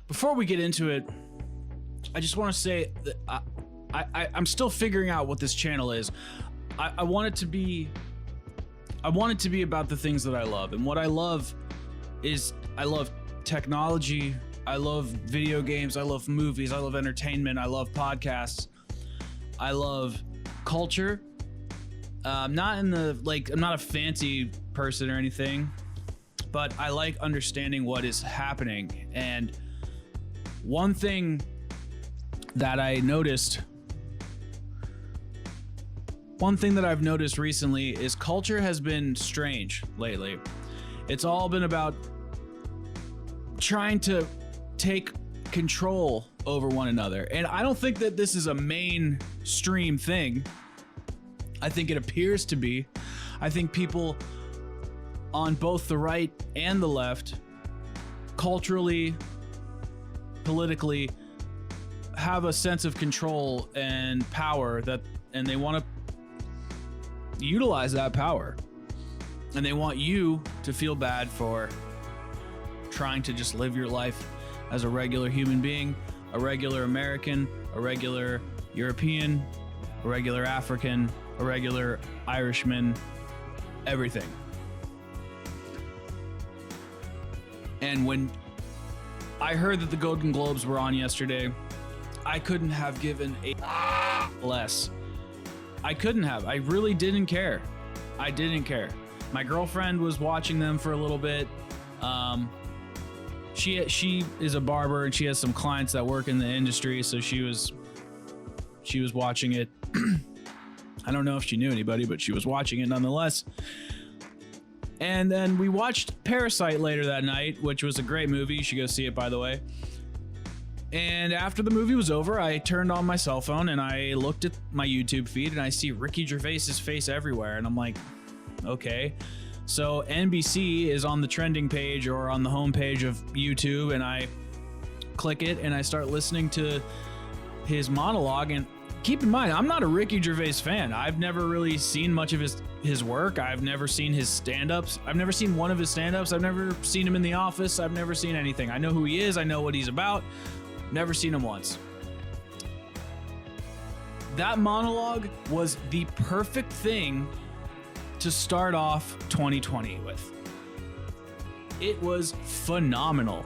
before we get into it, I just want to say that I'm still figuring out what this channel is. I want it to be about the things that I love, and what I love is I love technology, I love video games, I love movies, I love entertainment, I love podcasts, I love culture. I'm not a fancy person or anything, but I like understanding what is happening. And one thing that I've noticed recently is culture has been strange lately. It's all been about trying to take control over one another. And I don't think that this is a mainstream thing. I think it appears to be. I think people on both the right and the left, culturally, politically, have a sense of control and power and they want to utilize that power. And they want you to feel bad for trying to just live your life as a regular human being, a regular American, a regular European, a regular African, a regular Irishman, everything. And when I heard that the Golden Globes were on yesterday, I couldn't have given a less. I couldn't have. I really didn't care. I didn't care. My girlfriend was watching them for a little bit. She is a barber and she has some clients that work in the industry, so she was watching it. I don't know if she knew anybody, but she was watching it nonetheless. And then we watched Parasite later that night, which was a great movie. You should go see it, by the way. And after the movie was over, I turned on my cell phone and I looked at my YouTube feed and I see Ricky Gervais's face everywhere. And I'm like, okay. So NBC is on the trending page or on the homepage of YouTube, and I click it and I start listening to his monologue. And keep in mind, I'm not a Ricky Gervais fan. I've never really seen much of his work. I've never seen his stand-ups. I've never seen one of his stand-ups. I've never seen him in The Office. I've never seen anything. I know who he is. I know what he's about. Never seen him once. That monologue was the perfect thing to start off 2020 with. It was phenomenal.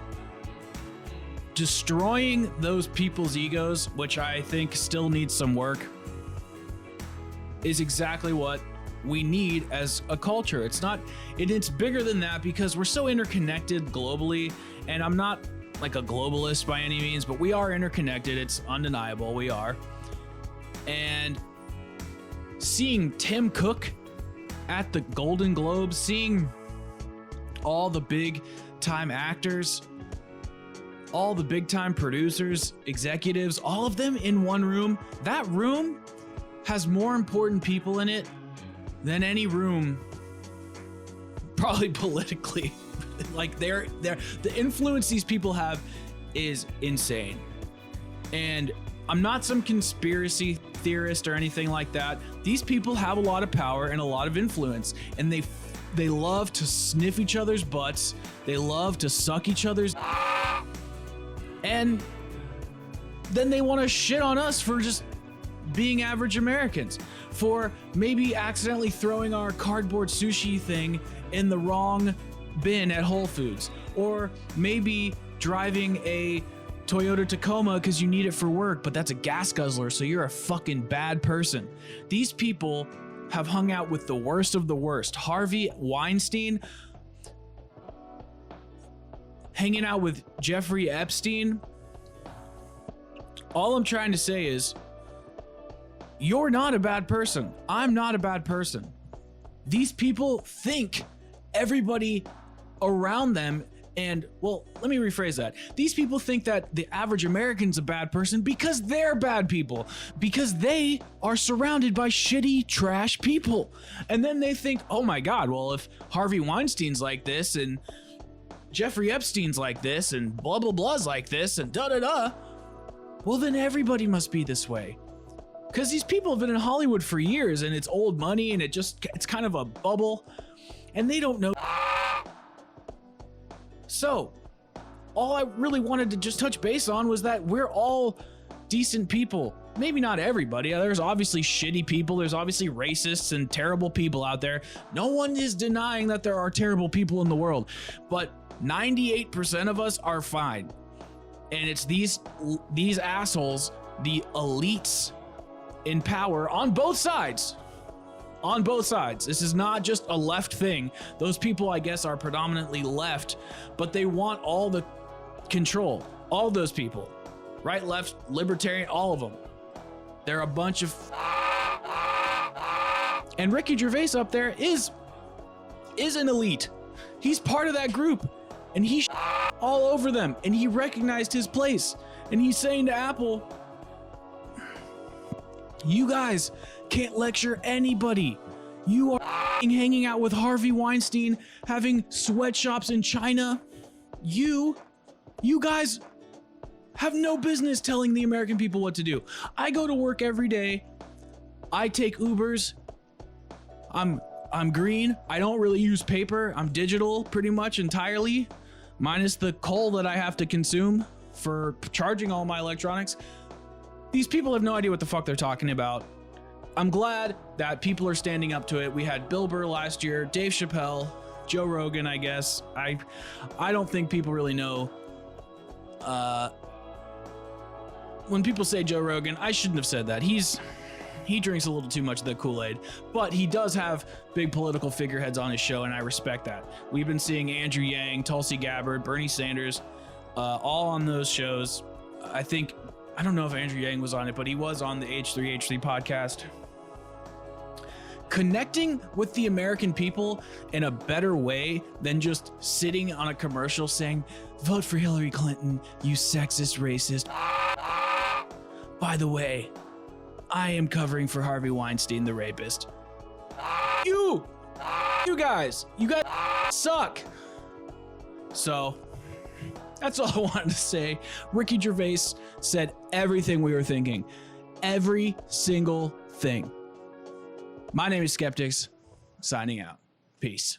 Destroying those people's egos, which I think still needs some work, is exactly what we need as a culture. It's bigger than that because we're so interconnected globally, and I'm not like a globalist by any means, but we are interconnected. It's undeniable. We are. And seeing Tim Cook at the Golden Globes, seeing all the big time actors, all the big time producers, executives, all of them in one room. That room has more important people in it than any room, probably politically. Like the influence these people have is insane. And I'm not some conspiracy theorist or anything like that. These people have a lot of power and a lot of influence, and they love to sniff each other's butts. They love to suck each other's, and then they want to shit on us for just being average Americans, for maybe accidentally throwing our cardboard sushi thing in the wrong bin at Whole Foods, or maybe driving a Toyota Tacoma because you need it for work, but that's a gas guzzler, so you're a fucking bad person. These people have hung out with the worst of the worst. Harvey Weinstein, hanging out with Jeffrey Epstein. All I'm trying to say is, you're not a bad person. I'm not a bad person. These people think everybody around them, and, well, let me rephrase that. These people think that the average American's a bad person because they're bad people, because they are surrounded by shitty, trash people. And then they think, oh my God, well, if Harvey Weinstein's like this, and Jeffrey Epstein's like this, and blah, blah, blah's like this, and da-da-da, well, then everybody must be this way. Because these people have been in Hollywood for years, and it's old money, and it's kind of a bubble, and they don't know. So, all I really wanted to just touch base on was that we're all decent people. Maybe not everybody. There's obviously shitty people. There's obviously racists and terrible people out there. No one is denying that there are terrible people in the world, but 98% of us are fine. And it's these assholes, the elites in power on both sides. On both sides. This is not just a left thing. Those people, I guess, are predominantly left, but they want all the control. All those people. Right, left, libertarian, all of them. They're a bunch of... And Ricky Gervais up there is an elite. He's part of that group. And he's all over them. And he recognized his place. And he's saying to Apple, you guys can't lecture anybody. You are hanging out with Harvey Weinstein, having sweatshops in China. You guys have no business telling the American people what to do. I go to work every day. I take Ubers. I'm green. I don't really use paper. I'm digital pretty much entirely, minus the coal that I have to consume for charging all my electronics. These people have no idea what the fuck they're talking about. I'm glad that people are standing up to it. We had Bill Burr last year, Dave Chappelle, Joe Rogan, I guess. I don't think people really know. When people say Joe Rogan, I shouldn't have said that. He drinks a little too much of the Kool-Aid, but he does have big political figureheads on his show, and I respect that. We've been seeing Andrew Yang, Tulsi Gabbard, Bernie Sanders, all on those shows. I don't know if Andrew Yang was on it, but he was on the H3H3 podcast. Connecting with the American people in a better way than just sitting on a commercial saying, vote for Hillary Clinton, you sexist racist. By the way, I am covering for Harvey Weinstein, the rapist. You guys suck. So that's all I wanted to say. Ricky Gervais said everything we were thinking. Every single thing. My name is Skeptics, signing out. Peace.